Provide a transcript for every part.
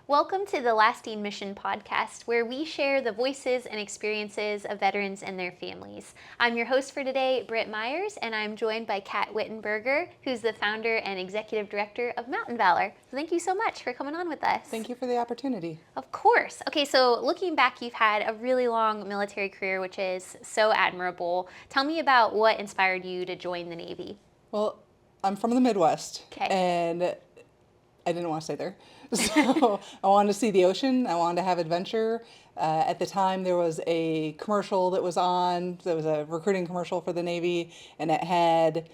Welcome to the Lasting Mission podcast, where we share the voices and experiences of veterans and their families. I'm your host for today, Britt Myers, and I'm joined by Katt Whittenberger, who's the founder and executive director of Mountain Valor. So thank you so much for coming on with us. Thank you for the opportunity. Of course. Okay, so looking back, you've had a really long military career, which is so admirable. Tell me about what inspired you to join the Navy. Well, I'm from the Midwest, Okay. and I didn't want to stay there. So I wanted to see the ocean. I wanted to have adventure. At the time, there was a commercial that was on. There was a recruiting commercial for the Navy, and it had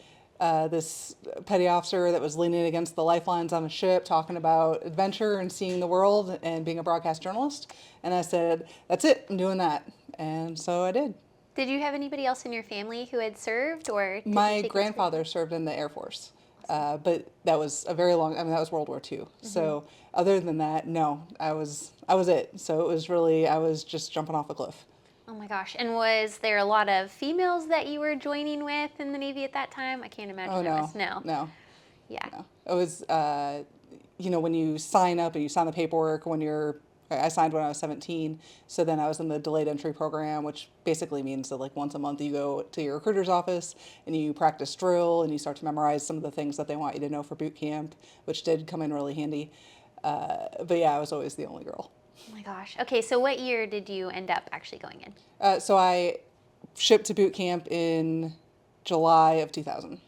this petty officer that was leaning against the lifelines on a ship talking about adventure and seeing the world and being a broadcast journalist. And I said, that's it, I'm doing that. And so I did. Did you have anybody else in your family who had served, or did you My take grandfather served in the Air Force, but that was a very long. I mean, that was World War II. So other than that, no, I was it. So it was really, I was just jumping off a cliff. Oh my gosh. And was there a lot of females that you were joining with in the Navy at that time? I can't imagine Oh there no, was. No. no, Yeah. no. It was, when you sign up and you sign the paperwork I signed when I was 17, so then I was in the delayed entry program, which basically means that like once a month you go to your recruiter's office and you practice drill and you start to memorize some of the things that they want you to know for boot camp, which did come in really handy. But yeah, I was always the only girl. Oh my gosh. Okay, so what year did you end up actually going in? So I shipped to boot camp in July of 2000.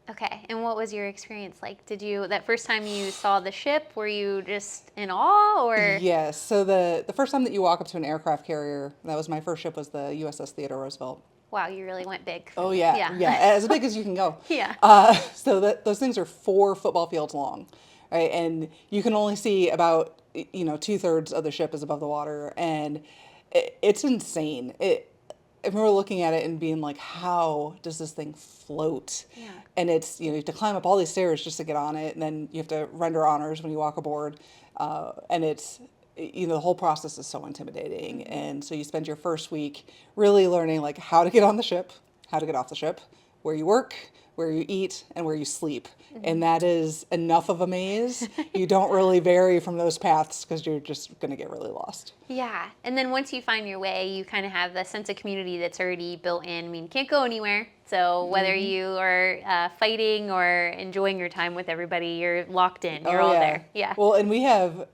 Okay, and what was your experience like? That first time you saw the ship, were you just in awe, or? Yes. So the first time that you walk up to an aircraft carrier, that was my first ship, was the USS Theodore Roosevelt. Wow, you really went big. Oh yeah, yeah, as big as you can go. Yeah. So those things are 4 football fields long, right? And you can only see about 2/3 of the ship is above the water, and it's insane. I remember looking at it and being like, how does this thing float? Yeah. And it's, you have to climb up all these stairs just to get on it. And then you have to render honors when you walk aboard. And it's, the whole process is so intimidating. Mm-hmm. And so you spend your first week really learning like how to get on the ship, how to get off the ship, where you work, where you eat, and where you sleep. Mm-hmm. And that is enough of a maze. You don't really vary from those paths because you're just going to get really lost. Yeah, and then once you find your way, you kind of have the sense of community that's already built in. I mean, you can't go anywhere. So whether you are fighting or enjoying your time with everybody, you're locked in. You're all there. Yeah. Well, and we have,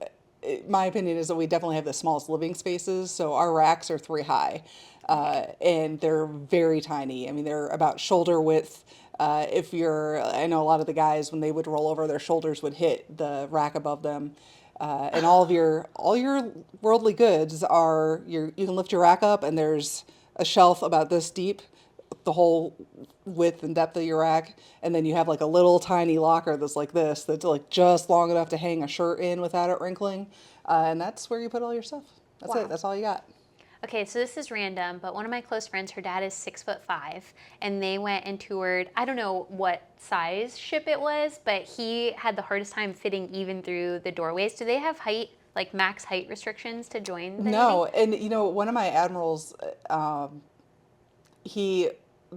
my opinion is that we definitely have the smallest living spaces. So our racks are 3 high, and they're very tiny. I mean, they're about shoulder width. I know a lot of the guys, when they would roll over, their shoulders would hit the rack above them. And all your worldly goods you can lift your rack up and there's a shelf about this deep, the whole width and depth of your rack. And then you have like a little tiny locker that's like this, that's like just long enough to hang a shirt in without it wrinkling. And that's where you put all your stuff. That's Wow. it. That's all you got. Okay, so this is random, but one of my close friends, her dad is 6'5", and they went and toured, I don't know what size ship it was, but he had the hardest time fitting even through the doorways. Do they have height, like max height restrictions to join the No, Navy? and one of my admirals, the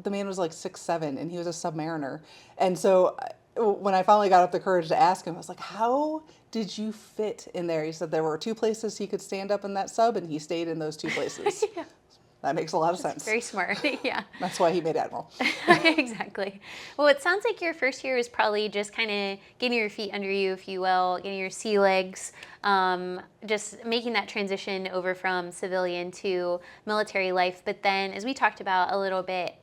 man was like 6'7", and he was a submariner. And so when I finally got up the courage to ask him, I was like, how did you fit in there? He said there were 2 places he could stand up in that sub, and he stayed in those 2 places. Yeah. That makes a lot of sense. Very smart, yeah. That's why he made Admiral. Exactly. Well, it sounds like your first year was probably just kind of getting your feet under you, if you will, getting your sea legs, just making that transition over from civilian to military life. But then, as we talked about a little bit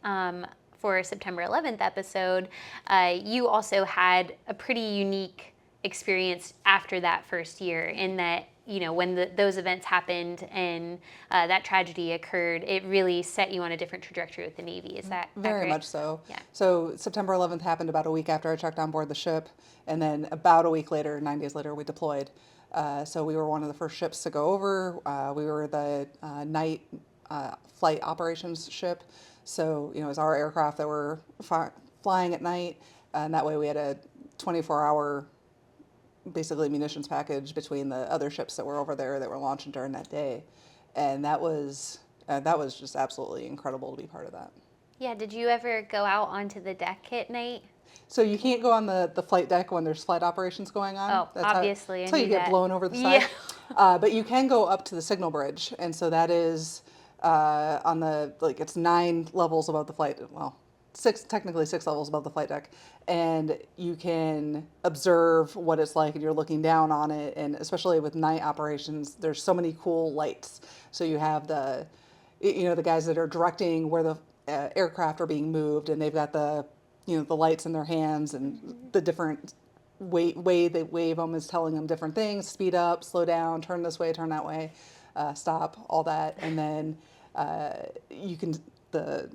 for September 11th episode, you also had a pretty unique experience after that first year, in that when those events happened and that tragedy occurred, it really set you on a different trajectory with the Navy. Is that Very accurate? much so. Yeah. So September 11th happened about a week after I checked on board the ship, and then about a week later, 9 days later, we deployed. So we were one of the first ships to go over. We were the night flight operations ship. So it was our aircraft that were flying at night, and that way we had a 24-hour basically munitions package between the other ships that were over there that were launching during that day. And that was just absolutely incredible to be part of that. Yeah, did you ever go out onto the deck at night? So you can't go on the flight deck when there's flight operations going on. Oh, obviously, That's how you I knew get that. blown over the side. Yeah. But you can go up to the signal bridge, and so that is on the like it's 9 levels above the flight. Well, technically 6 levels above the flight deck, and you can observe what it's like, and you're looking down on it. And especially with night operations, there's so many cool lights. So you have the guys that are directing where the aircraft are being moved, and they've got the lights in their hands, and the different way they wave them is telling them different things: speed up, slow down, turn this way, turn that way, stop, all that. And then the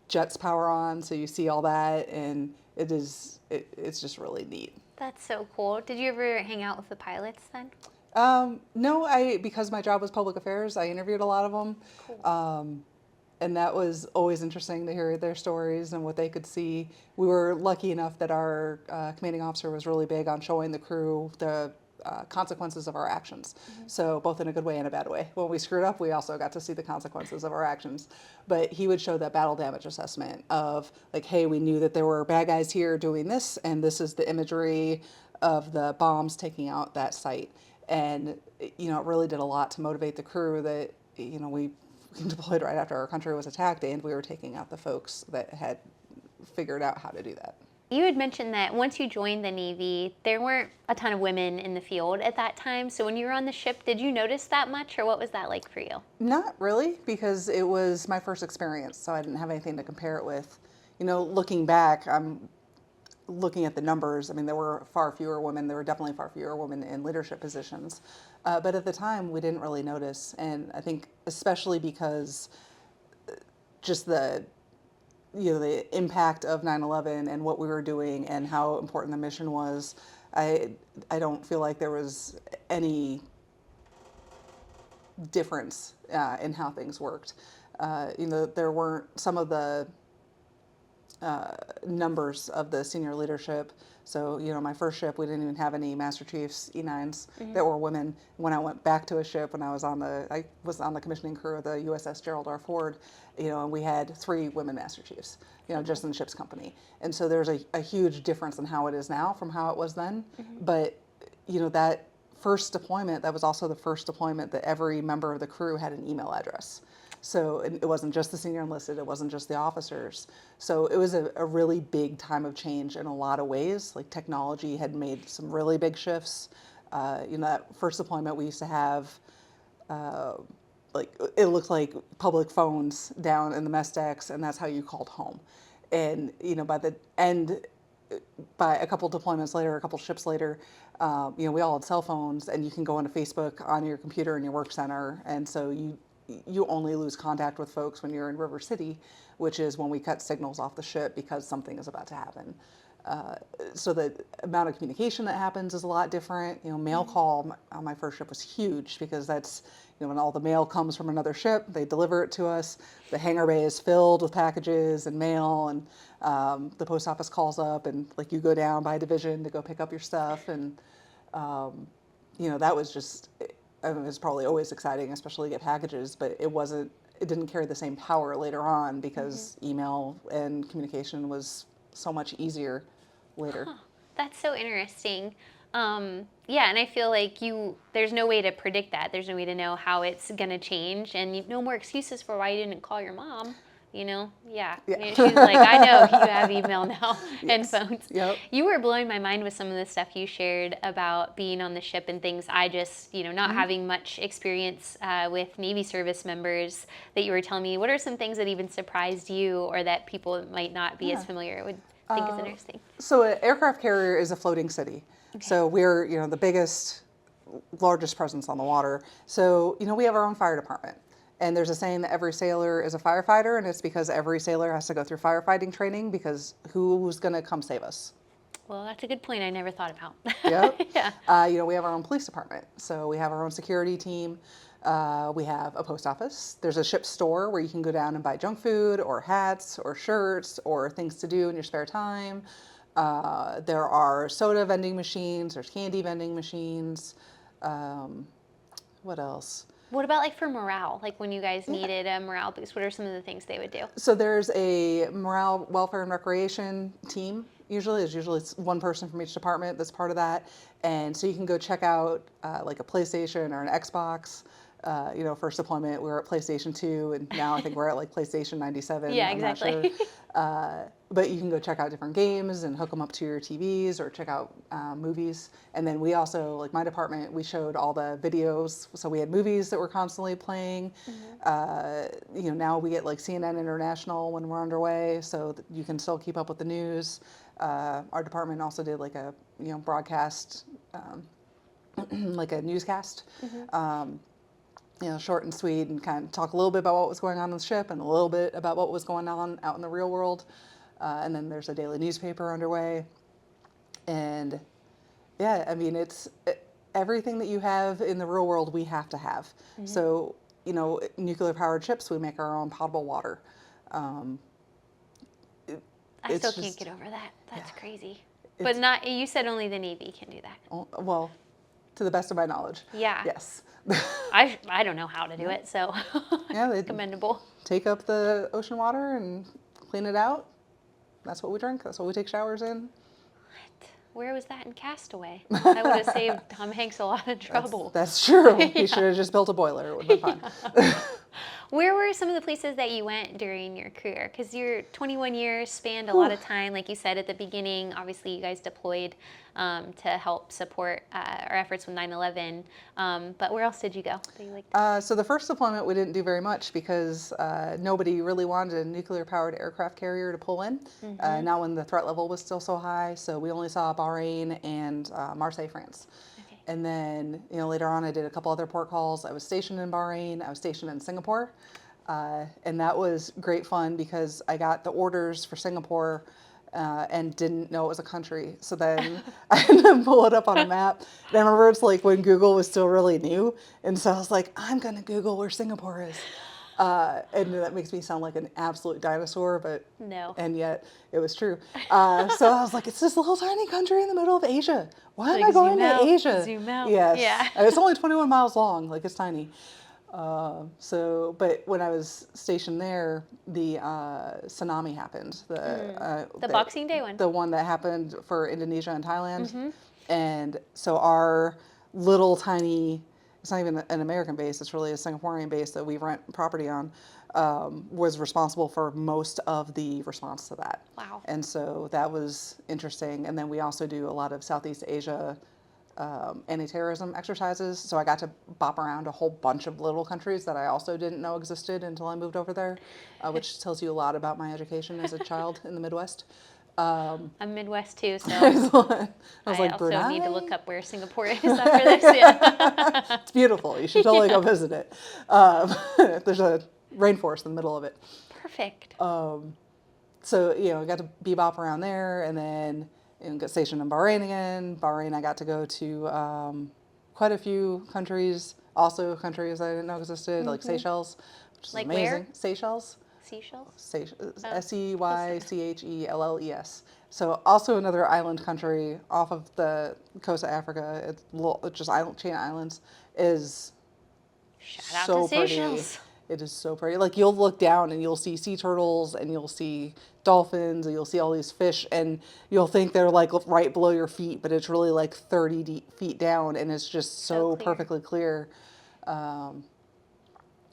jets power on, so you see all that, and it's just really neat. That's so cool. Did you ever hang out with the pilots then? No, because my job was public affairs, I interviewed a lot of them. Cool. And that was always interesting to hear their stories and what they could see. We were lucky enough that our commanding officer was really big on showing the crew the consequences of our actions. So both in a good way and a bad way. When we screwed up, we also got to see the consequences of our actions. But he would show that battle damage assessment of like, hey, we knew that there were bad guys here doing this, and this is the imagery of the bombs taking out that site. And it really did a lot to motivate the crew that we deployed right after our country was attacked, and we were taking out the folks that had figured out how to do that. You had mentioned that once you joined the Navy, there weren't a ton of women in the field at that time. So when you were on the ship, did you notice that much, or what was that like for you? Not really, because it was my first experience, so I didn't have anything to compare it with. Looking back, I'm looking at the numbers. I mean, there were far fewer women. There were definitely far fewer women in leadership positions. But at the time, we didn't really notice. And I think especially because just the impact of 9/11 and what we were doing and how important the mission was, I don't feel like there was any difference in how things worked. There weren't some of the numbers of the senior leadership. So, my first ship, we didn't even have any Master Chiefs E9s that were women. When I went back to a ship, when I was on the commissioning crew of the USS Gerald R. Ford, and we had 3 women Master Chiefs, just in the ship's company. And so there's a huge difference in how it is now from how it was then. But, that first deployment, that was also the first deployment that every member of the crew had an email address. So it wasn't just the senior enlisted, it wasn't just the officers. So it was a really big time of change in a lot of ways. Like technology had made some really big shifts. That first deployment we used to have, it looked like public phones down in the mess decks, and that's how you called home. And by the end, by a couple deployments later, a couple ships later, we all had cell phones, and you can go onto Facebook on your computer in your work center, and so you only lose contact with folks when you're in River City, which is when we cut signals off the ship because something is about to happen. So the amount of communication that happens is a lot different. Mail call on my first ship was huge because that's, when all the mail comes from another ship, they deliver it to us. The hangar bay is filled with packages and mail, and the post office calls up, and you go down by division to go pick up your stuff. And, that was just, it was probably always exciting, especially to get packages, but it didn't carry the same power later on because email and communication was so much easier later. Huh. That's so interesting. Yeah, and I feel like there's no way to predict that. There's no way to know how it's going to change, and no more excuses for why you didn't call your mom. Yeah. She's like, I know you have email now and phones. Yep. You were blowing my mind with some of the stuff you shared about being on the ship and things. I just, not having much experience with Navy service members that you were telling me. What are some things that even surprised you, or that people might not be as familiar would think is interesting? So an aircraft carrier is a floating city. Okay. So we're, the largest presence on the water. So, we have our own fire department. And there's a saying that every sailor is a firefighter, and it's because every sailor has to go through firefighting training, because who's going to come save us? Well, that's a good point I never thought about. Yep. Yeah. We have our own police department. So we have our own security team. We have a post office. There's a ship store where you can go down and buy junk food or hats or shirts or things to do in your spare time. There are soda vending machines. There's candy vending machines. What else? What about for morale? When you guys needed a morale boost, what are some of the things they would do? So there's a morale, welfare, and recreation team. usually. It's one person from each department that's part of that. And so you can go check out like a PlayStation or an Xbox. First deployment, we were at PlayStation 2, and now I think we're at like PlayStation 97. Yeah, I'm not exactly. sure. But you can go check out different games and hook them up to your TVs or check out movies. And then we also, like my department, we showed all the videos. So we had movies that were constantly playing. Now we get like CNN International when we're underway, so that you can still keep up with the news. Our department also did like a broadcast, like a newscast. Short and sweet, and kind of talk a little bit about what was going on the ship and a little bit about what was going on out in the real world. And then there's a daily newspaper underway. And yeah, I mean, everything that you have in the real world, we have to have. So, nuclear powered ships, we make our own potable water. I still can't get over that. That's crazy. But not, you said only the Navy can do that. Well, to the best of my knowledge. Yeah. Yes. I don't know how to do it, so Yeah, it's commendable. Take up the ocean water and clean it out. That's what we drink. That's what we take showers in. What? Where was that in Castaway? That would have saved Tom Hanks a lot of trouble. That's true. He should have just built a boiler. It would have been fine. Where were some of the places that you went during your career? Because your 21 years spanned a lot of time. Like you said at the beginning, obviously you guys deployed to help support our efforts with 9/11. But where else did you go that you liked? So the first deployment we didn't do very much because nobody really wanted a nuclear-powered aircraft carrier to pull in. Not when the threat level was still so high. So we only saw Bahrain and Marseille, France. Okay. And then, later on, I did a couple other port calls. I was stationed in Bahrain. I was stationed in Singapore. And that was great fun because I got the orders for Singapore and didn't know it was a country. So then I had to pull it up on a map. And I remember it's like when Google was still really new. And so I was like, I'm going to Google where Singapore is. And that makes me sound like an absolute dinosaur, but No. and yet it was true. So I was like, it's this little tiny country in the middle of Asia. Why am Like, I going zoom to out, Asia? zoom out. Yes. Yeah. And it's only 21 miles long, like it's tiny. But when I was stationed there, the tsunami happened. The Boxing Day one. The one that happened for Indonesia and Thailand. And so our little tiny, it's not even an American base, it's really a Singaporean base that we rent property on, was responsible for most of the response to that. Wow. And so that was interesting. And then we also do a lot of Southeast Asia anti-terrorism exercises. So I got to bop around a whole bunch of little countries that I also didn't know existed until I moved over there, which tells you a lot about my education as a child in the Midwest. I'm Midwest too, so I was like, also Brunei? need to look up where Singapore is after this. Yeah. It's beautiful. You should totally go visit it. There's a rainforest in the middle of it. Perfect. So, I got to bebop around there and then got stationed in Bahrain again. Bahrain, I got to go to quite a few countries, also countries I didn't know existed, like Seychelles, which is Like amazing. where? Seychelles. Seashells? Seychelles. So also another island country off of the coast of Africa. It's just chain islands. Is Shout out so to pretty. Seychelles. It is so pretty. Like you'll look down and you'll see sea turtles and you'll see dolphins and you'll see all these fish and you'll think they're like right below your feet, but it's really like 30 feet down and it's just so clear. perfectly clear.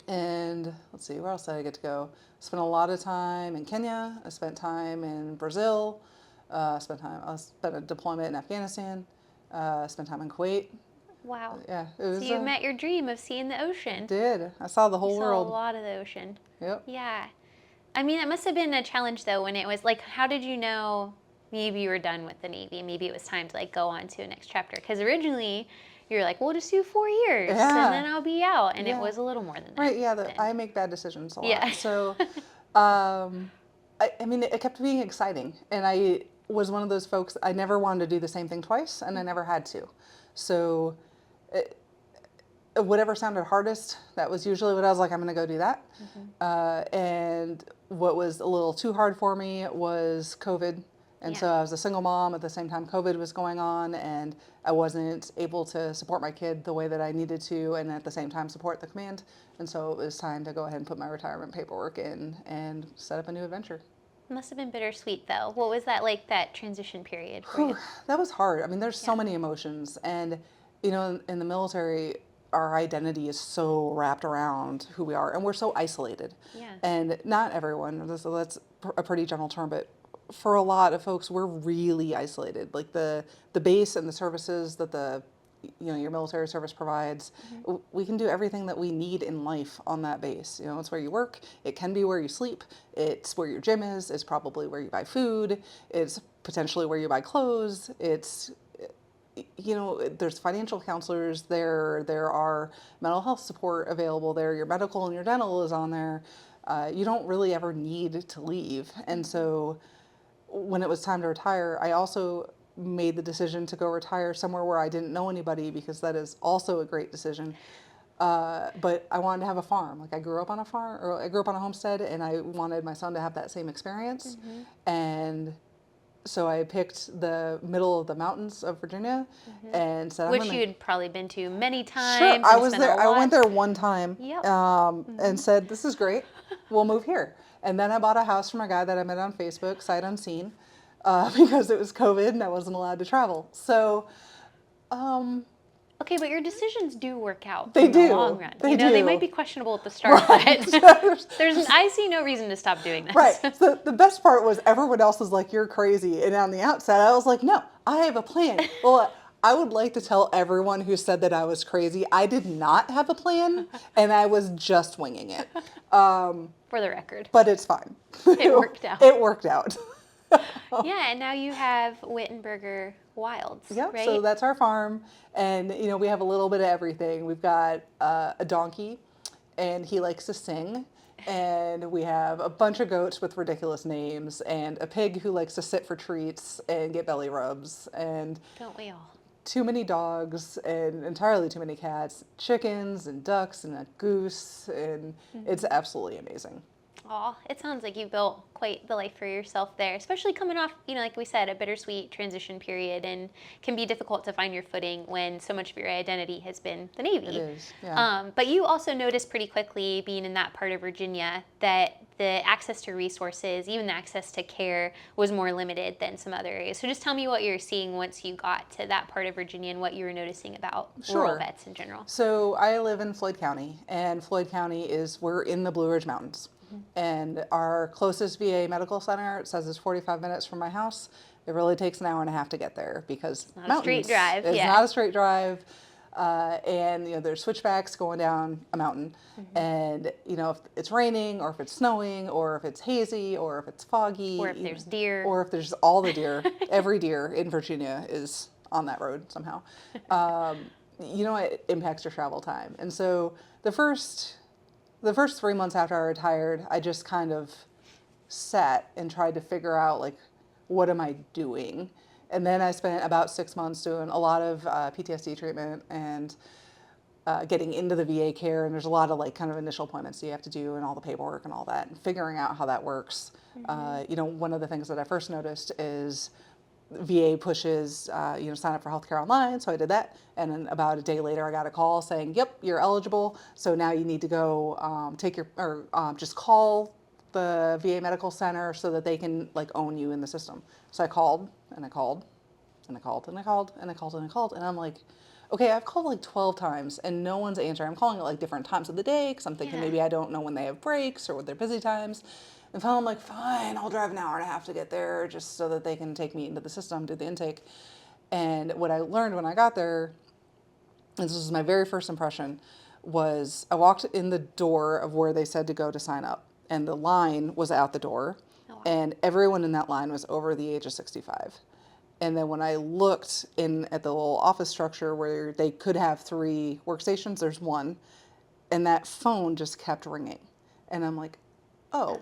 And let's see, where else did I get to go? Spent a lot of time in Kenya. I spent time in Brazil. I spent a deployment in Afghanistan. Spent time in Kuwait. Wow. Yeah, it was. So you met your dream of seeing the ocean. Did I saw the whole You world? saw a lot of the ocean. Yep. Yeah. I mean, it must have been a challenge though when it was like, how did you know maybe you were done with the Navy? Maybe it was time to like go on to a next chapter. Because originally you were like, we'll just do 4 years and then I'll be out. And it was a little more than that. Right, yeah, I make bad decisions a lot. Yeah. So, I mean, it kept being exciting. And I was one of those folks, I never wanted to do the same thing twice, and I never had to. So, whatever sounded hardest, that was usually what I was like, I'm going to go do that. And what was a little too hard for me was COVID. And so I was a single mom at the same time COVID was going on, and I wasn't able to support my kid the way that I needed to, and at the same time support the command. And so it was time to go ahead and put my retirement paperwork in and set up a new adventure. Must have been bittersweet though. What was that like, that transition period for you? That was hard. I mean, there's so Yeah. many emotions. And, you know, in the military, our identity is so wrapped around who we are, and we're so isolated. Yeah. And not everyone, so that's a pretty general term, but for a lot of folks, we're really isolated. Like the base and the services that your military service provides, we can do everything that we need in life on that base. You know, it's where you work, it can be where you sleep, it's where your gym is, it's probably where you buy food, it's potentially where you buy clothes, it's, you know, there's financial counselors there, there are mental health support available there, your medical and your dental is on there. You don't really ever need to leave. And so when it was time to retire, I also made the decision to go retire somewhere where I didn't know anybody, because that is also a great decision. But I wanted to have a farm. Like, I grew up on a farm, or I grew up on a homestead, and I wanted my son to have that same experience. And so I picked the middle of the mountains of Virginia and said, I'm Which gonna. you'd probably been to many times. Sure, I and was spent a there. I lot. went there one time, Yep. and said, "This is great. We'll move here." And then I bought a house from a guy that I met on Facebook, sight unseen, because it was COVID and I wasn't allowed to travel. So Okay, but your decisions do work out They in the do. long run. They You know, they do. might be questionable at the start, Right. but I see no reason to stop doing this. Right. So the best part was everyone else was like, "You're crazy," and on the outset, I was like, "No, I have a plan." Well, I would like to tell everyone who said that I was crazy, I did not have a plan, and I was just winging it. For the record. But it's fine. It worked out. It worked out. Yeah, and now you have Whittenberger Wilds, Yep. right? So that's our farm, and you know, we have a little bit of everything. We've got a donkey, and he likes to sing, and we have a bunch of goats with ridiculous names, and a pig who likes to sit for treats and get belly rubs, and Don't we all? too many dogs, and entirely too many cats, chickens and ducks and a goose, and it's absolutely amazing. Aw, it sounds like you built quite the life for yourself there, especially coming off, you know, like we said, a bittersweet transition period, and can be difficult to find your footing when so much of your identity has been the Navy. It is, yeah. But you also noticed pretty quickly, being in that part of Virginia, that the access to resources, even the access to care, was more limited than some other areas. So just tell me what you're seeing once you got to that part of Virginia and what you were noticing about rural Sure. vets in general. So I live in Floyd County, and Floyd County we're in the Blue Ridge Mountains. And our closest VA medical center, it says, is 45 minutes from my house. It really takes an hour and a half to get there, because It's not a straight drive. It's Yeah. not a straight drive. And you know, there's switchbacks going down a mountain, and you know, if it's raining or if it's snowing or if it's hazy or if it's foggy, Or if there's deer. or if there's all the deer, every deer in Virginia is on that road somehow. You know, it impacts your travel time. And so the first 3 months after I retired, I just kind of sat and tried to figure out, like, what am I doing? And then I spent about 6 months doing a lot of PTSD treatment and getting into the VA care. And there's a lot of like kind of initial appointments you have to do and all the paperwork and all that, and figuring out how that works. You know, one of the things that I first noticed is VA pushes, you know, sign up for healthcare online. So I did that. And then about a day later, I got a call saying, "Yep, you're eligible. So now you need to go just call the VA medical center so that they can like own you in the system." So I called and I called and I called and I called and I called and I called. And I'm like, okay, I've called like 12 times and no one's answering. I'm calling at like different times of the day because I'm thinking maybe I don't know when they have breaks or what their busy times. And finally, I'm like, fine, I'll drive an hour and a half to get there just so that they can take me into the system, do the intake. And what I learned when I got there, and this was my very first impression, was I walked in the door of where they said to go to sign up, and the line was out the door, and everyone in that line was over the age of 65. And then when I looked in at the little office structure where they could have 3 workstations, there's one, and that phone just kept ringing. And I'm like, oh.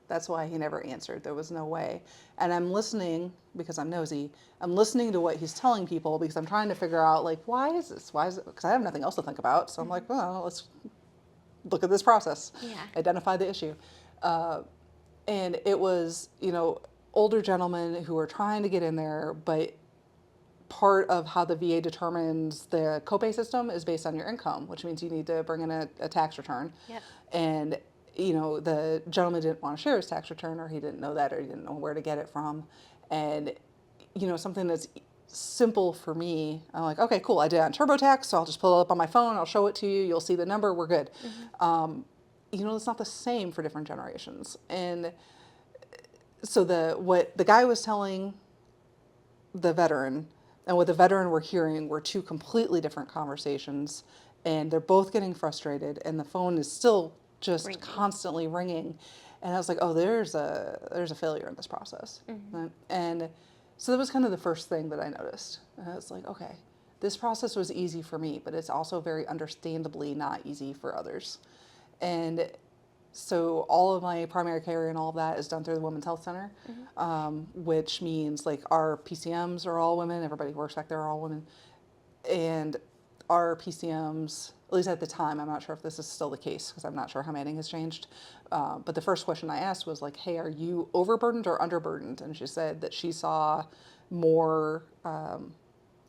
That's why he never answered. There was no way. And I'm listening, because I'm nosy, I'm listening to what he's telling people because I'm trying to figure out, like, why is this? Why is it? Because I have nothing else to think about. So I'm like, well, let's look at this process, identify the issue. And it was, you know, older gentlemen who were trying to get in there, but part of how the VA determines the copay system is based on your income, which means you need to bring in a tax return. Yep. And the gentleman didn't want to share his tax return, or he didn't know that, or he didn't know where to get it from. And, something that's simple for me, I'm like, okay, cool, I did it on TurboTax, so I'll just pull it up on my phone, I'll show it to you, you'll see the number, we're good. It's not the same for different generations. And so what the guy was telling the veteran and what the veteran were hearing were two completely different conversations, and they're both getting frustrated, and the phone is still just Ringing. constantly ringing. And I was like, oh, there's a failure in this process. And so that was kind of the first thing that I noticed. And I was like, okay, this process was easy for me, but it's also very understandably not easy for others. And so all of my primary care and all of that is done through the Women's Health Center, which means like our PCMs are all women. Everybody who works back there are all women. And our PCMs, at least at the time, I'm not sure if this is still the case because I'm not sure how manning has changed. But the first question I asked was like, hey, are you overburdened or underburdened? And she said that she saw more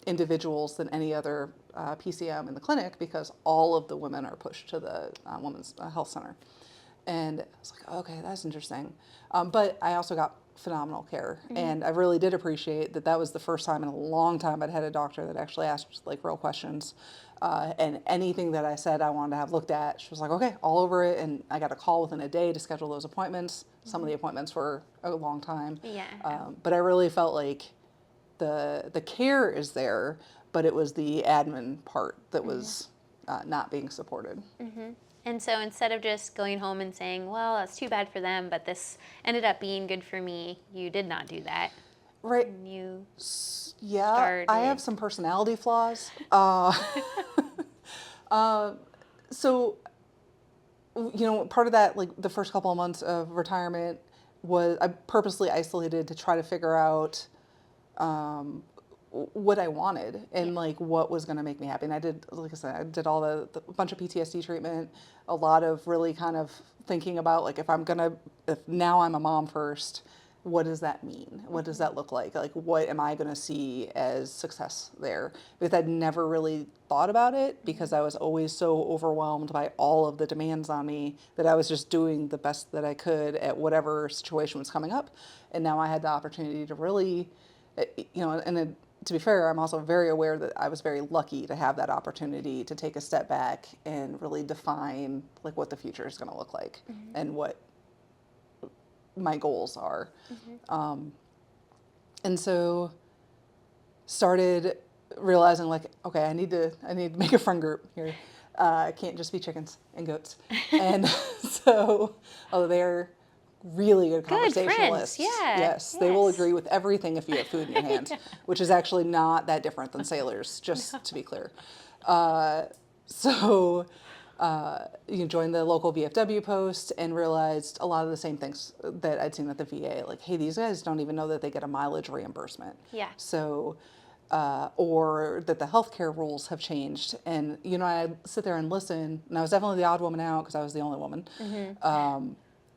individuals than any other PCM in the clinic because all of the women are pushed to the Women's Health Center. And I was like, okay, that's interesting. But I also got phenomenal care. And I really did appreciate that was the first time in a long time I'd had a doctor that actually asked like real questions. And anything that I said I wanted to have looked at, she was like, okay, all over it. And I got a call within a day to schedule those appointments. Some of the appointments were a long time. Yeah. But I really felt like the care is there, but it was the admin part that was not being supported. And so instead of just going home and saying, well, that's too bad for them, but this ended up being good for me, you did not do that. Right. And you Yeah, started. I have some personality flaws. So, part of that, like the first couple of months of retirement, was I purposely isolated to try to figure out what I wanted and like what was going to make me happy. And I did, like I said, I did all the bunch of PTSD treatment, a lot of really kind of thinking about like if now I'm a mom first, what does that mean? What does that look like? Like what am I going to see as success there? Because I'd never really thought about it because I was always so overwhelmed by all of the demands on me that I was just doing the best that I could at whatever situation was coming up. And now I had the opportunity to really, to be fair, I'm also very aware that I was very lucky to have that opportunity to take a step back and really define like what the future is going to look like and what my goals are. And so started realizing like, okay, I need to make a friend group here. I can't just be chickens and goats. And so, they're really good conversationalists. Good friends, yeah. Yes, they will Yes. agree with everything if you have food in your hand, which is actually not that different than sailors, just to be clear. So you joined the local VFW post and realized a lot of the same things that I'd seen at the VA. Like, hey, these guys don't even know that they get a mileage reimbursement. Yeah. So, or that the healthcare rules have changed. And, I'd sit there and listen, and I was definitely the odd woman out because I was the only woman.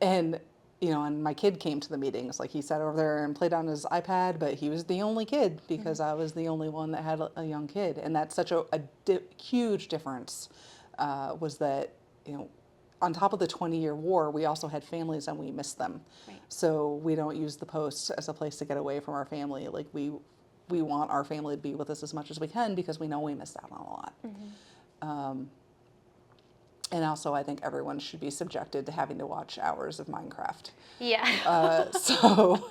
And and my kid came to the meetings. Like he sat over there and played on his iPad, but he was the only kid because I was the only one that had a young kid. And that's such a huge difference. Was that on top of the 20-year war, we also had families and we missed them. Right. So we don't use the post as a place to get away from our family. Like we want our family to be with us as much as we can because we know we missed out on a lot. And also, I think everyone should be subjected to having to watch hours of Minecraft. Yeah. So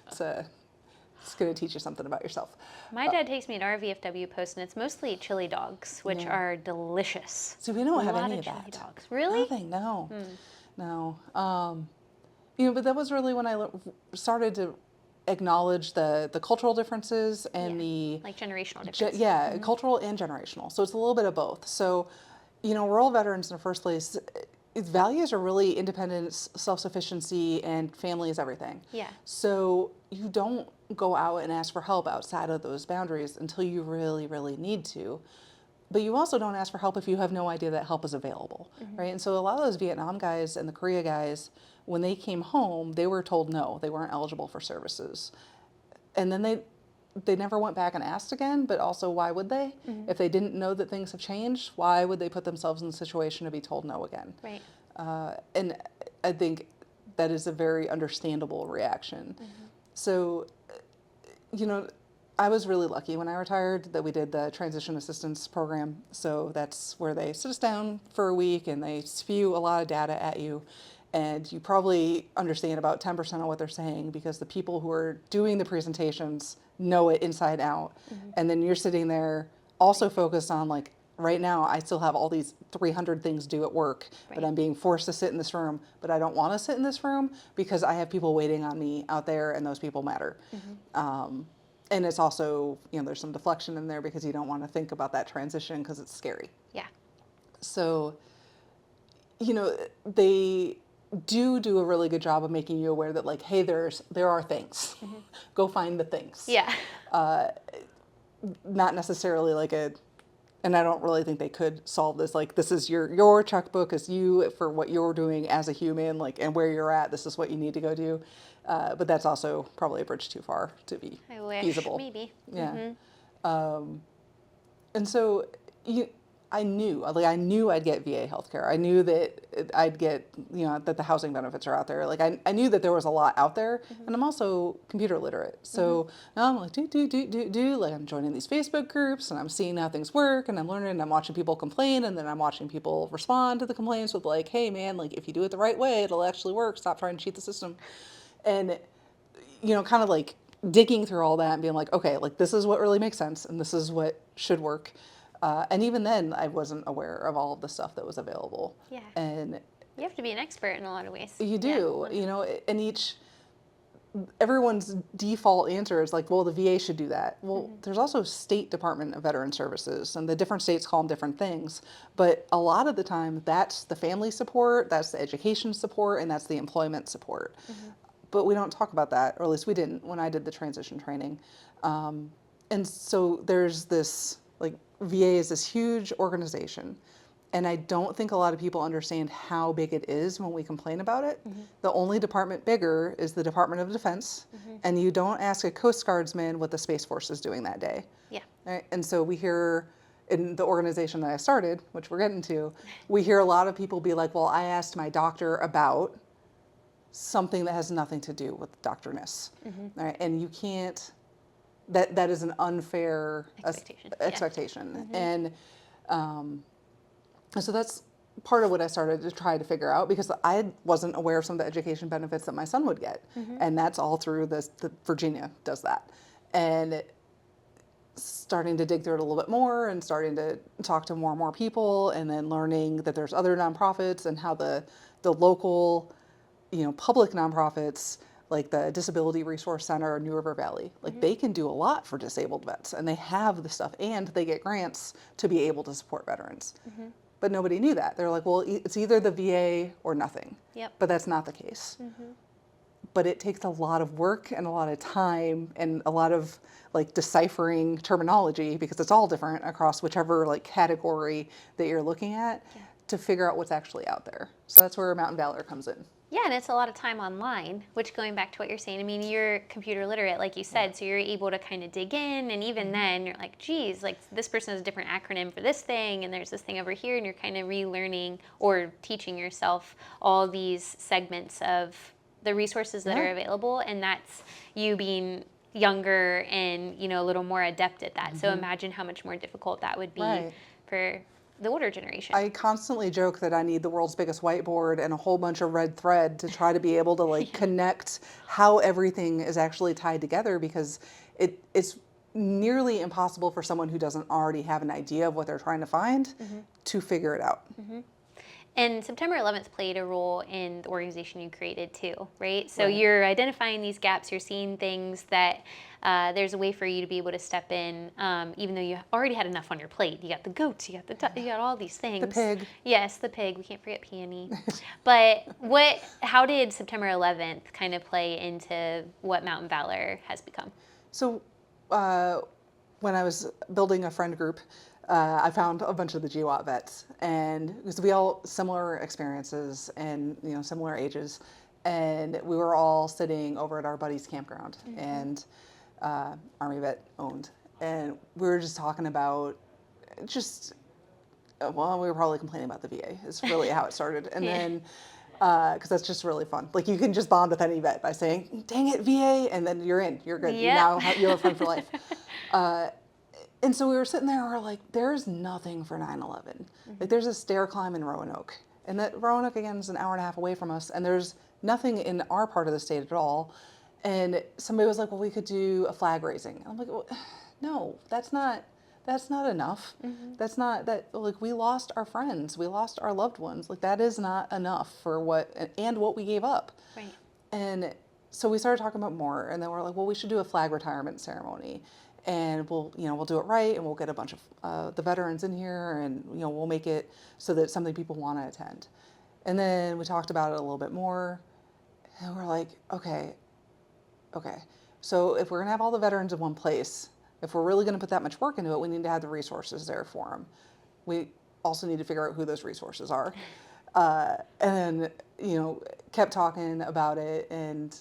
it's going to teach you something about yourself. My dad takes me to our VFW post, and it's mostly chili dogs, which are delicious. So we don't A have lot any of of chili that. dogs. Really? Nothing, no. No. But that was really when I started to acknowledge the cultural differences and the like generational differences. cultural and generational. So it's a little bit of both. So, we're all veterans in the first place. Its values are really independence, self-sufficiency, and family is everything. Yeah. So you don't go out and ask for help outside of those boundaries until you really, really need to. But you also don't ask for help if you have no idea that help is available, right? And so a lot of those Vietnam guys and the Korea guys, when they came home, they were told no, they weren't eligible for services. And then they never went back and asked again, but also why would they? If they didn't know that things have changed, why would they put themselves in the situation to be told no again? Right. And I think that is a very understandable reaction. So, you know, I was really lucky when I retired that we did the transition assistance program. So that's where they sit us down for a week and they spew a lot of data at you. And you probably understand about 10% of what they're saying because the people who are doing the presentations know it inside out. And then you're sitting there also focused on like, right now I still have all these 300 things due at work, but I'm being forced to sit in this room, but I don't want to sit in this room because I have people waiting on me out there and those people matter. And it's also, you know, there's some deflection in there because you don't want to think about that transition because it's scary. Yeah. So, you know, they do a really good job of making you aware that like, hey, there are things. Go find the things. Yeah. Not necessarily like and I don't really think they could solve this. Like, this is your checkbook is you for what you're doing as a human, like, and where you're at. This is what you need to go do. But that's also probably a bridge too far to be I wish, feasible. maybe. Yeah. And so I knew I'd get VA healthcare. I knew that I'd get, you know, that the housing benefits are out there. Like I knew that there was a lot out there, and I'm also computer literate. So now I'm like, like I'm joining these Facebook groups and I'm seeing how things work and I'm learning and I'm watching people complain and then I'm watching people respond to the complaints with like, hey man, like if you do it the right way, it'll actually work. Stop trying to cheat the system. And, you know, kind of like digging through all that and being like, okay, like this is what really makes sense and this is what should work. And even then, I wasn't aware of all of the stuff that was available. Yeah. And you have to be an expert in a lot of ways. you do, you know, and everyone's default answer is like, well, the VA should do that. Well, there's also State Department of Veteran Services, and the different states call them different things. But a lot of the time, that's the family support, that's the education support, and that's the employment support. But we don't talk about that, or at least we didn't when I did the transition training. And so there's this, like, VA is this huge organization. And I don't think a lot of people understand how big it is when we complain about it. The only department bigger is the Department of Defense. And you don't ask a Coast Guardsman what the Space Force is doing that day. Yeah. Right? And so we hear in the organization that I started, which we're getting to, we hear a lot of people be like, well, I asked my doctor about something that has nothing to do with doctorness. Right? And you can't, that is an unfair expectation. And so that's part of what I started to try to figure out because I wasn't aware of some of the education benefits that my son would get. And that's all through the Virginia does that. And starting to dig through it a little bit more and starting to talk to more and more people and then learning that there's other nonprofits and how the local, you know, public nonprofits like the Disability Resource Center in New River Valley, like they can do a lot for disabled vets and they have the stuff and they get grants to be able to support veterans. But nobody knew that. They're like, well, it's either the VA or nothing. Yep. But that's not the case. But it takes a lot of work and a lot of time and a lot of like deciphering terminology because it's all different across whichever like category that you're looking at to figure out what's actually out there. So that's where Mountain Valor comes in. Yeah, and it's a lot of time online, which going back to what you're saying, I mean, you're computer literate, like you said, so you're able to kind of dig in, and even then, you're like, geez, like this person has a different acronym for this thing, and there's this thing over here, and you're kind of relearning or teaching yourself all these segments of the resources that are available, and that's you being younger and, you know, a little more adept at that. So imagine how much more difficult that would be for the older generation. I constantly joke that I need the world's biggest whiteboard and a whole bunch of red thread to try to be able to like connect how everything is actually tied together because it's nearly impossible for someone who doesn't already have an idea of what they're trying to find to figure it out. And September 11th played a role in the organization you created too, right? So you're identifying these gaps, you're seeing things that there's a way for you to be able to step in, even though you already had enough on your plate. You got the goats, you got you got all these things. The pig. Yes, the pig. We can't forget Peony. But how did September 11th kind of play into what Mountain Valor has become? So when I was building a friend group, I found a bunch of the GWAT vets, and because we all similar experiences and similar ages, and we were all sitting over at our buddy's campground, and Army vet owned, and we were just talking about just well, we were probably complaining about the VA is really how it started. And then, because that's just really fun. Like you can just bond with any vet by saying, dang it, VA, and then you're in, you're good. You Yep. now have, you have a friend for life. And so we were sitting there and we're like, there's nothing for 9/11. Like there's a stair climb in Roanoke. And that Roanoke, again, is an hour and a half away from us. And there's nothing in our part of the state at all. And somebody was like, well, we could do a flag raising. And I'm like, well, no, that's not enough. That's not that, like, we lost our friends. We lost our loved ones. Like that is not enough for what we gave up. Right. And so we started talking about more, and then we're like, well, we should do a flag retirement ceremony, and we'll do it right, and we'll get a bunch of the veterans in here, and we'll make it so that it's something people want to attend. And then we talked about it a little bit more, and we're like, okay, so if we're gonna have all the veterans in one place, if we're really gonna put that much work into it, we need to have the resources there for them. We also need to figure out who those resources are. And then, kept talking about it, and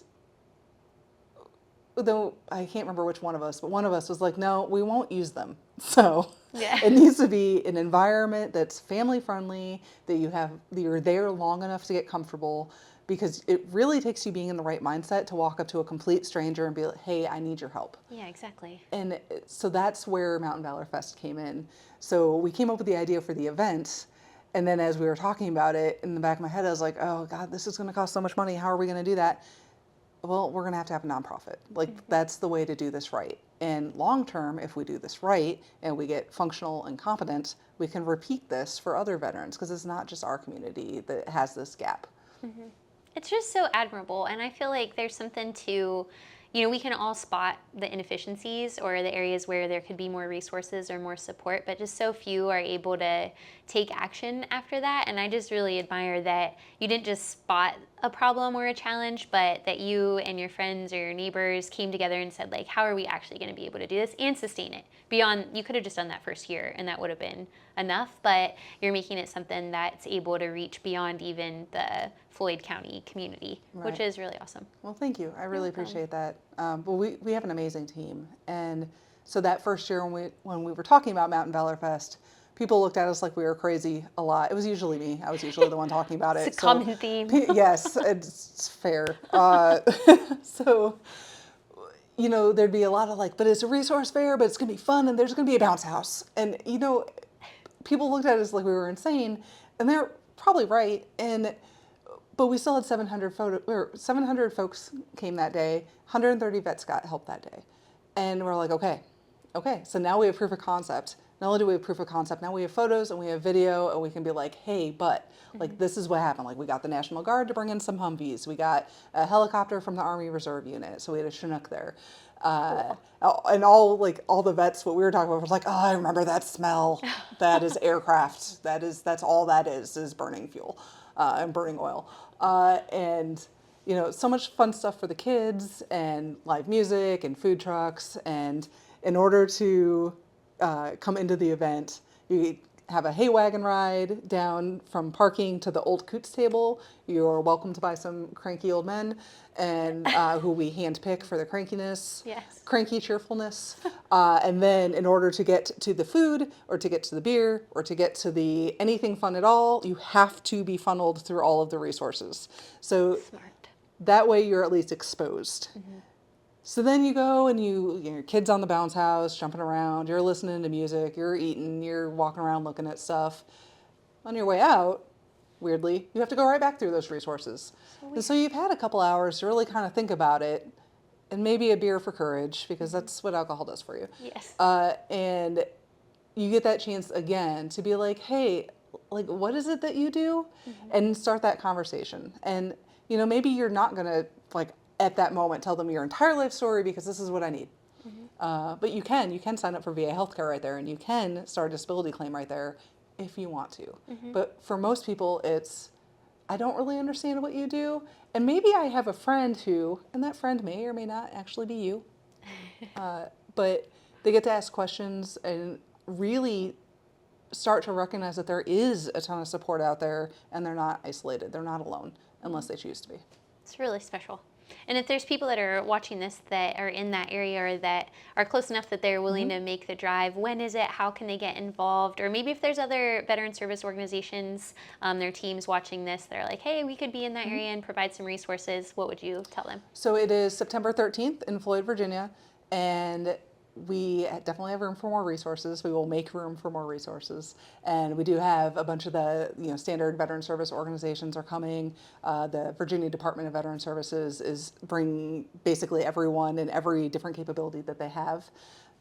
though I can't remember which one of us, but one of us was like, no, we won't use them. So Yeah. it needs to be an environment that's family friendly, that you're there long enough to get comfortable, because it really takes you being in the right mindset to walk up to a complete stranger and be like, hey, I need your help. Yeah, exactly. And so that's where Mountain Valor Fest came in. So we came up with the idea for the event. And then as we were talking about it, in the back of my head, I was like, oh God, this is going to cost so much money. How are we going to do that? Well, we're going to have a nonprofit. Like that's the way to do this right. And long term, if we do this right and we get functional and competent, we can repeat this for other veterans, because it's not just our community that has this gap. It's just so admirable. And I feel like there's something to, we can all spot the inefficiencies or the areas where there could be more resources or more support, but just so few are able to take action after that. And I just really admire that you didn't just spot a problem or a challenge, but that you and your friends or your neighbors came together and said, like, how are we actually going to be able to do this and sustain it beyond? You could have just done that first year and that would have been enough, but you're making it something that's able to reach beyond even the Floyd County community, which Right. is really awesome. Well, thank you. I really problem. appreciate that. Well, we have an amazing team. And so that first year when we were talking about Mountain Valor Fest, people looked at us like we were crazy a lot. It was usually me. I was usually the one talking about it. It's a common theme. Yes, it's fair. So, there'd be a lot of like, but it's a resource fair, but it's going to be fun, and there's going to be a bounce house. And, people looked at us like we were insane, and they're probably right. But we still had 700 folks came that day. 130 vets got help that day. And we're like, okay. So now we have proof of concept. Not only do we have proof of concept, now we have photos and we have video, and we can be like, hey, but like this is what happened. Like we got the National Guard to bring in some Humvees. We got a helicopter from the Army Reserve Unit. So we had a Chinook there. And all the vets, what we were talking about was like, oh, I remember that smell. That is aircraft. That's all that is burning fuel and burning oil. And so much fun stuff for the kids, and live music and food trucks. And in order to come into the event, you have a hay wagon ride down from parking to the old Coots table. You're welcomed by some cranky old men, and who we handpick for their crankiness, Yes. cranky cheerfulness. And then in order to get to the food, or to get to the beer, or to get to the anything fun at all, you have to be funneled through all of the resources. So Smart. that way you're at least exposed. So then you go and your kid's on the bounce house, jumping around, you're listening to music, you're eating, you're walking around looking at stuff. On your way out, weirdly, you have to go right back through those resources. And so you've had a couple hours to really kind of think about it, and maybe a beer for courage, because that's what alcohol does for you. Yes. And you get that chance again to be like, hey, like, what is it that you do? And start that conversation. And, maybe you're not going to, like, at that moment tell them your entire life story, because this is what I need. But you can sign up for VA healthcare right there, and you can start a disability claim right there if you want to. But for most people, it's, I don't really understand what you do. And maybe I have a friend who, and that friend may or may not actually be you, but they get to ask questions and really start to recognize that there is a ton of support out there, and they're not isolated. They're not alone unless they choose to be. It's really special. And if there's people that are watching this that are in that area or that are close enough that they're willing to make the drive, when is it? How can they get involved? Or maybe if there's other veteran service organizations, their teams watching this, they're like, hey, we could be in that area and provide some resources. What would you tell them? So it is September 13th in Floyd, Virginia, and we definitely have room for more resources. We will make room for more resources, and we do have a bunch of the standard veteran service organizations are coming. The Virginia Department of Veteran Services is bringing basically everyone and every different capability that they have.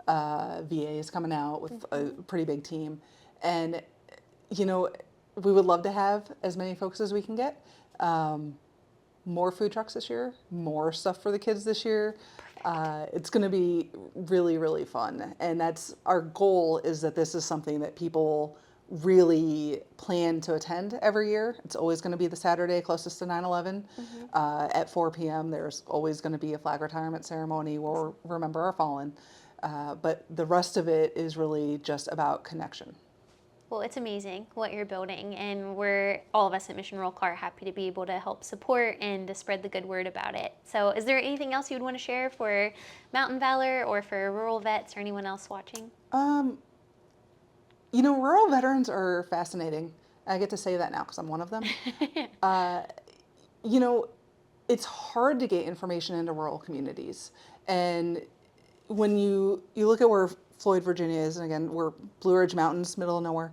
VA is coming out with a pretty big team, and we would love to have as many folks as we can get. More food trucks this year, more stuff for the kids this year. It's going to be really, really fun. And that's our goal, is that this is something that people really plan to attend every year. It's always going to be the Saturday closest to 9/11. At 4 p.m. There's always going to be a flag retirement ceremony where we'll remember our fallen. But the rest of it is really just about connection. Well, it's amazing what you're building, and we're, all of us at Mission Roll Call, are happy to be able to help support and to spread the good word about it. So is there anything else you'd want to share for Mountain Valor or for rural vets or anyone else watching? Rural veterans are fascinating. I get to say that now because I'm one of them. It's hard to get information into rural communities. And when you look at where Floyd, Virginia is, and again, we're Blue Ridge Mountains, middle of nowhere,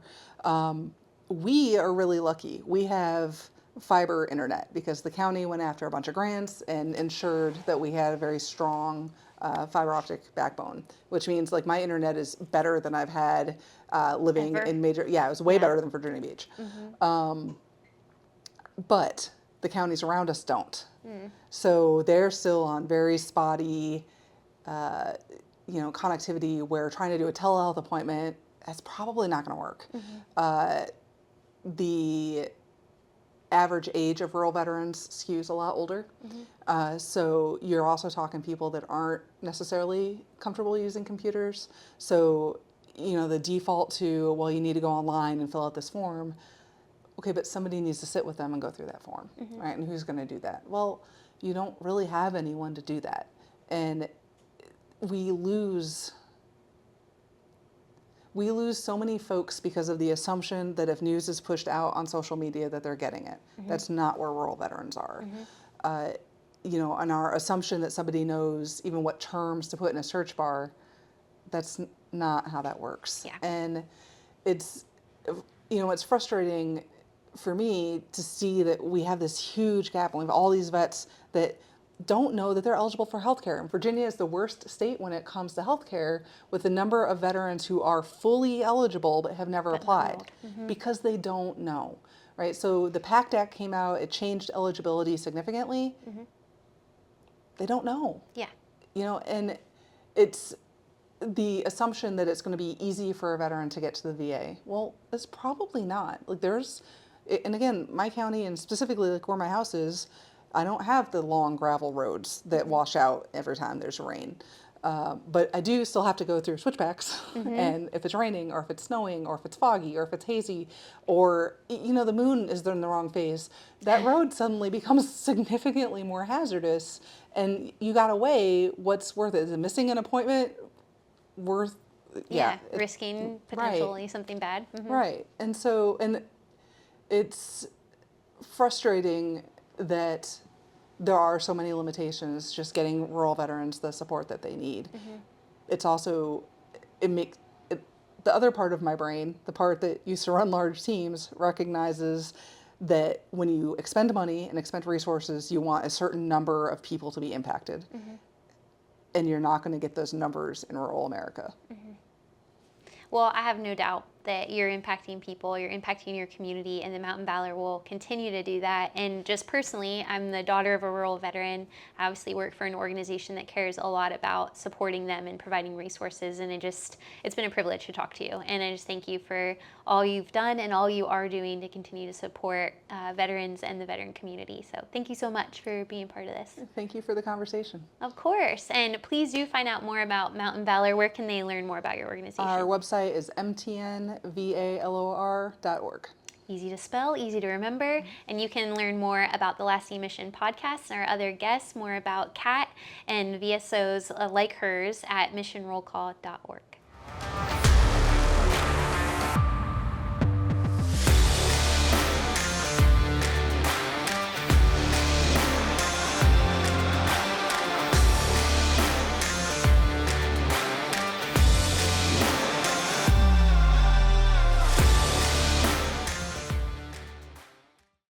we are really lucky. We have fiber internet because the county went after a bunch of grants and ensured that we had a very strong fiber optic backbone, which means like my internet is better than I've had living Ever? in major, it was way better than Virginia Beach. But the counties around us don't. So they're still on very spotty connectivity, where trying to do a telehealth appointment, that's probably not going to work. The average age of rural veterans skews a lot older. So you're also talking people that aren't necessarily comfortable using computers. So, the default to, well, you need to go online and fill out this form. Okay, but somebody needs to sit with them and go through that form, right? And who's going to do that? Well, you don't really have anyone to do that. And we lose so many folks because of the assumption that if news is pushed out on social media that they're getting it. That's not where rural veterans are. And our assumption that somebody knows even what terms to put in a search bar, that's not how that works. Yeah. And it's frustrating for me to see that we have this huge gap, and we have all these vets that don't know that they're eligible for health care. And Virginia is the worst state when it comes to health care, with the number of veterans who are fully eligible but have never applied because they don't know, right? So the PACT Act came out, it changed eligibility significantly. They don't know. Yeah. And it's the assumption that it's going to be easy for a veteran to get to the VA. Well, it's probably not. And again, my county, and specifically like where my house is, I don't have the long gravel roads that wash out every time there's rain. But I do still have to go through switchbacks. And if it's raining, or if it's snowing, or if it's foggy, or if it's hazy, or, the moon is in the wrong phase, that road suddenly becomes significantly more hazardous. And you got to weigh what's worth it. Is missing an appointment worth? Risking potentially something bad. Right. And so, it's frustrating that there are so many limitations just getting rural veterans the support that they need. It's also, the other part of my brain, the part that used to run large teams, recognizes that when you expend money and expend resources, you want a certain number of people to be impacted. And you're not going to get those numbers in rural America. Well, I have no doubt that you're impacting people, you're impacting your community, and the Mountain Valor will continue to do that. And just personally, I'm the daughter of a rural veteran. I obviously work for an organization that cares a lot about supporting them and providing resources, and it's been a privilege to talk to you. And I just thank you for all you've done and all you are doing to continue to support veterans and the veteran community. So thank you so much for being part of this. Thank you for the conversation. Of course. And please do find out more about Mountain Valor. Where can they learn more about your organization? Our website is mtnvalor.org. easy to spell, easy to remember, and you can learn more about the Lasting Mission podcast and our other guests, more about Katt and VSOs like hers at missionrollcall.org.